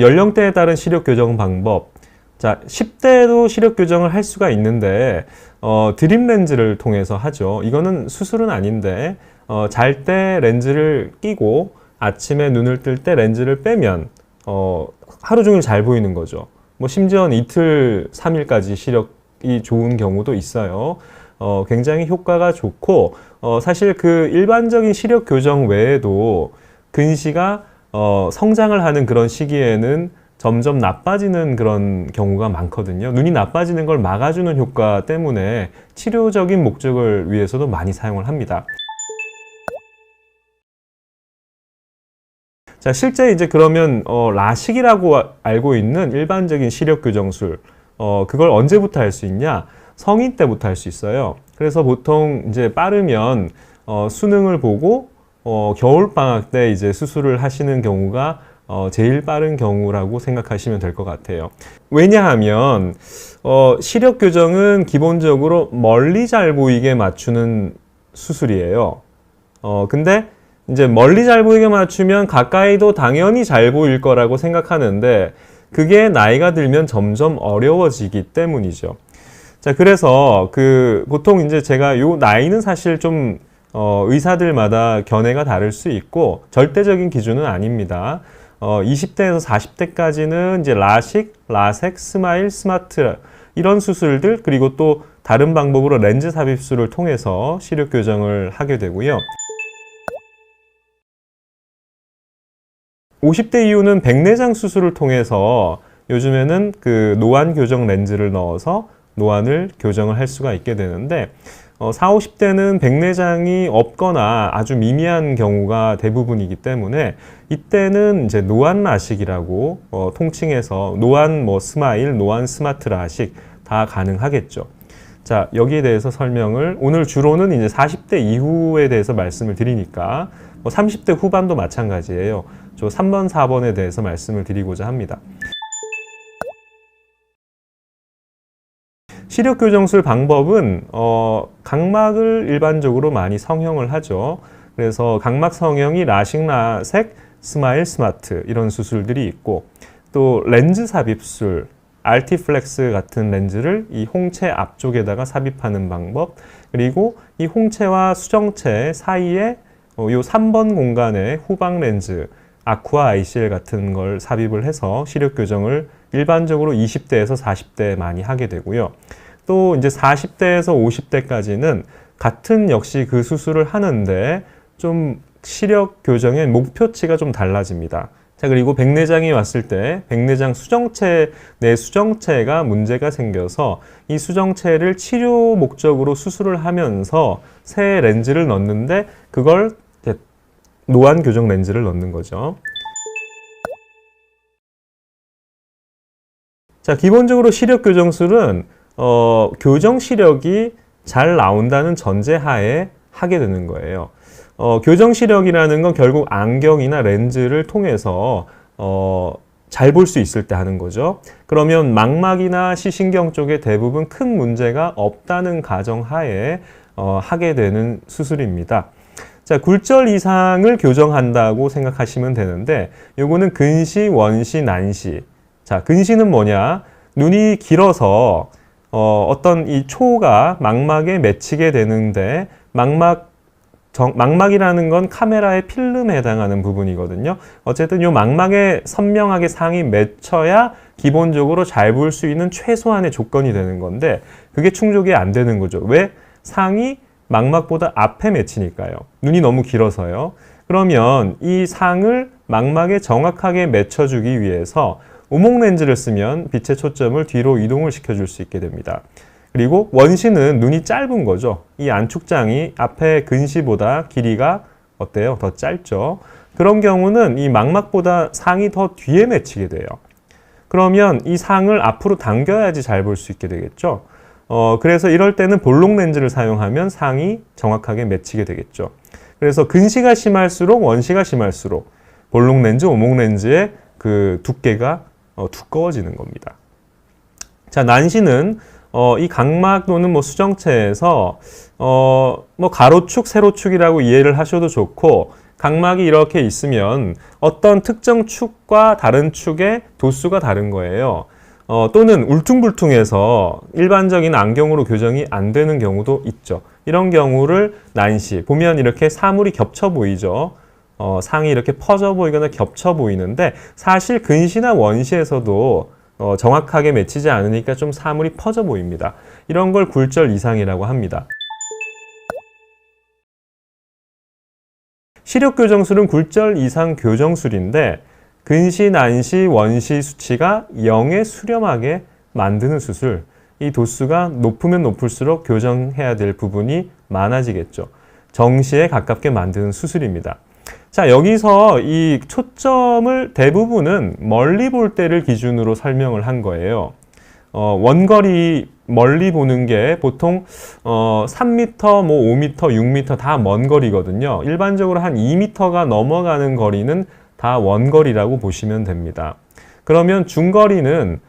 연령대에 따른 시력 교정 방법. 자, 10대도 시력 교정을 할 수가 있는데 드립 렌즈를 통해서 하죠. 이거는 수술은 아닌데 잘 때 렌즈를 끼고 아침에 눈을 뜰 때 렌즈를 빼면 하루 종일 잘 보이는 거죠. 뭐 심지어는 이틀, 3일까지 시력이 좋은 경우도 있어요. 굉장히 효과가 좋고 사실 그 일반적인 시력 교정 외에도 근시가 성장을 하는 그런 시기에는 점점 나빠지는 그런 경우가 많거든요. 눈이 나빠지는 걸 막아주는 효과 때문에 치료적인 목적을 위해서도 많이 사용을 합니다. 자, 실제 이제 그러면 라식이라고 알고 있는 일반적인 시력 교정술, 그걸 언제부터 할 수 있냐? 성인 때부터 할 수 있어요. 그래서 보통 이제 빠르면 수능을 보고 겨울 방학 때 이제 수술을 하시는 경우가 제일 빠른 경우라고 생각하시면 될 것 같아요. 왜냐하면 시력 교정은 기본적으로 멀리 잘 보이게 맞추는 수술이에요. 근데 이제 멀리 잘 보이게 맞추면 가까이도 당연히 잘 보일 거라고 생각하는데 그게 나이가 들면 점점 어려워지기 때문이죠. 자, 그래서 보통 이제 제가 요 나이는 사실 좀 의사들마다 견해가 다를 수 있고 절대적인 기준은 아닙니다. 20대에서 40대까지는 이제 라식, 라섹, 스마일, 스마트 이런 수술들 그리고 또 다른 방법으로 렌즈 삽입술을 통해서 시력 교정을 하게 되고요. 50대 이후는 백내장 수술을 통해서 요즘에는 그 노안 교정 렌즈를 넣어서 노안을 교정을 할 수가 있게 되는데 40, 50대는 백내장이 없거나 아주 미미한 경우가 대부분이기 때문에 이때는 이제 노안 라식이라고 통칭해서 노안 스마일, 노안 스마트 라식 다 가능하겠죠. 자, 여기에 대해서 설명을 오늘 주로는 이제 40대 이후에 대해서 말씀을 드리니까 30대 후반도 마찬가지예요. 저 3번, 4번에 대해서 말씀을 드리고자 합니다. 시력 교정술 방법은 각막을 일반적으로 많이 성형을 하죠. 그래서 각막 성형이 라식, 라섹, 스마일, 스마트 이런 수술들이 있고 또 렌즈 삽입술, 알티플렉스 같은 렌즈를 이 홍채 앞쪽에다가 삽입하는 방법 그리고 이 홍채와 수정체 사이에 요 3번 공간에 후방 렌즈, 아쿠아 ICL 같은 걸 삽입을 해서 시력 교정을 일반적으로 20대에서 40대에 많이 하게 되고요. 또 이제 40대에서 50대까지는 같은 역시 그 수술을 하는데 좀 시력 교정의 목표치가 좀 달라집니다. 자, 그리고 백내장이 왔을 때 백내장 수정체, 내 수정체가 문제가 생겨서 이 수정체를 치료 목적으로 수술을 하면서 새 렌즈를 넣는데 그걸 노안 교정 렌즈를 넣는 거죠. 자, 기본적으로 시력 교정술은 교정 시력이 잘 나온다는 전제하에 하게 되는 거예요. 교정 시력이라는 건 결국 안경이나 렌즈를 통해서 잘 볼 수 있을 때 하는 거죠. 그러면 망막이나 시신경 쪽에 대부분 큰 문제가 없다는 가정하에 하게 되는 수술입니다. 자, 굴절 이상을 교정한다고 생각하시면 되는데 요거는 근시, 원시, 난시. 자, 근시는 뭐냐? 눈이 길어서 어떤 이 초가 망막에 맺히게 되는데 망막이라는 건 카메라의 필름에 해당하는 부분이거든요. 어쨌든 요 망막에 선명하게 상이 맺혀야 기본적으로 잘 볼 수 있는 최소한의 조건이 되는 건데 그게 충족이 안 되는 거죠. 왜? 상이 망막보다 앞에 맺히니까요. 눈이 너무 길어서요. 그러면 이 상을 망막에 정확하게 맺혀주기 위해서 오목 렌즈를 쓰면 빛의 초점을 뒤로 이동을 시켜줄 수 있게 됩니다. 그리고 원시는 눈이 짧은 거죠. 이 안축장이 앞에 근시보다 길이가 어때요? 더 짧죠. 그런 경우는 이 망막보다 상이 더 뒤에 맺히게 돼요. 그러면 이 상을 앞으로 당겨야지 잘 볼 수 있게 되겠죠. 그래서 이럴 때는 볼록 렌즈를 사용하면 상이 정확하게 맺히게 되겠죠. 그래서 근시가 심할수록 원시가 심할수록 볼록 렌즈, 오목 렌즈의 그 두께가 두꺼워지는 겁니다. 자, 난시는 이 각막 또는 뭐 수정체에서 뭐 가로축, 세로축이라고 이해를 하셔도 좋고, 각막이 이렇게 있으면 어떤 특정 축과 다른 축의 도수가 다른 거예요. 또는 울퉁불퉁해서 일반적인 안경으로 교정이 안 되는 경우도 있죠. 이런 경우를 난시, 보면 이렇게 사물이 겹쳐 보이죠. 상이 이렇게 퍼져 보이거나 겹쳐 보이는데, 사실 근시나 원시에서도 정확하게 맺히지 않으니까 좀 사물이 퍼져 보입니다. 이런 걸 굴절 이상이라고 합니다. 시력교정술은 굴절 이상 교정술인데, 근시, 난시, 원시 수치가 0에 수렴하게 만드는 수술. 이 도수가 높으면 높을수록 교정해야 될 부분이 많아지겠죠. 정시에 가깝게 만드는 수술입니다. 자, 여기서 이 초점을 대부분은 멀리 볼 때를 기준으로 설명을 한 거예요. 원거리 멀리 보는 게 보통 3m, 뭐 5m, 6m 다 먼 거리거든요. 일반적으로 한 2m가 넘어가는 거리는 다 원거리라고 보시면 됩니다. 그러면 중거리는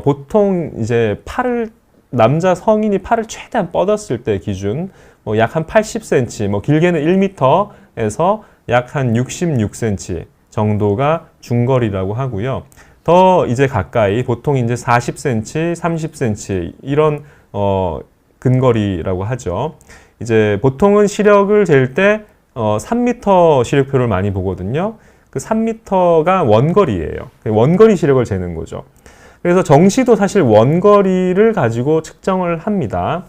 보통 이제 남자 성인이 팔을 최대한 뻗었을 때 기준 약 한 80cm, 뭐 길게는 1m에서 약 한 66cm 정도가 중거리라고 하고요. 더 이제 가까이 보통 이제 40cm, 30cm 이런 근거리라고 하죠. 이제 보통은 시력을 잴 때 3m 시력표를 많이 보거든요. 그 3m가 원거리예요. 원거리 시력을 재는 거죠. 그래서 정시도 사실 원거리를 가지고 측정을 합니다.